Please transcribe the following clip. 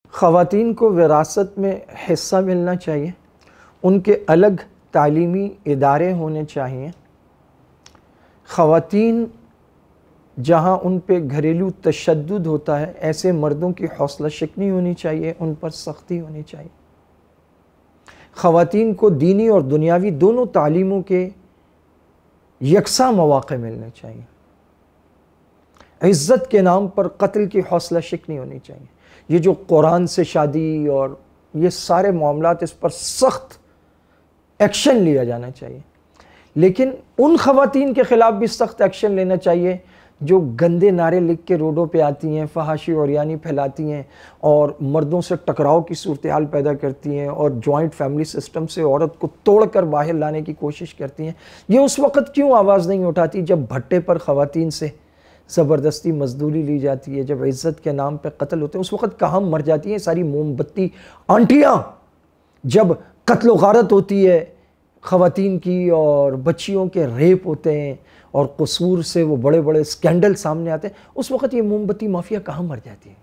خواتین کو وراثت میں حصہ ملنا چاہیے، ان کے الگ تعلیمی ادارے ہونے چاہیے۔ خواتین جہاں ان پہ گھریلو تشدد ہوتا ہے، ایسے مردوں کی حوصلہ شکنی ہونی چاہیے، ان پر سختی ہونی چاہیے۔ خواتین کو دینی اور دنیاوی دونوں تعلیموں کے یکساں مواقع ملنے چاہیے۔ عزت کے نام پر قتل کی حوصلہ شکنی ہونی چاہیے۔ یہ جو قرآن سے شادی اور یہ سارے معاملات، اس پر سخت ایکشن لیا جانا چاہیے، لیکن ان خواتین کے خلاف بھی سخت ایکشن لینا چاہیے جو گندے نعرے لکھ کے روڈوں پہ آتی ہیں، فحاشی اور عریانی پھیلاتی ہیں اور مردوں سے ٹکراؤ کی صورتحال پیدا کرتی ہیں اور جوائنٹ فیملی سسٹم سے عورت کو توڑ کر باہر لانے کی کوشش کرتی ہیں۔ یہ اس وقت کیوں آواز نہیں اٹھاتی جب بھٹے پر خواتین سے زبردستی مزدوری لی جاتی ہے، جب عزت کے نام پہ قتل ہوتے ہیں، اس وقت کہاں مر جاتی ہیں ساری موم بتی آنٹیاں؟ جب قتل و غارت ہوتی ہے خواتین کی اور بچیوں کے ریپ ہوتے ہیں اور قصور سے وہ بڑے بڑے سکینڈل سامنے آتے ہیں، اس وقت یہ موم بتی مافیا کہاں مر جاتی ہے؟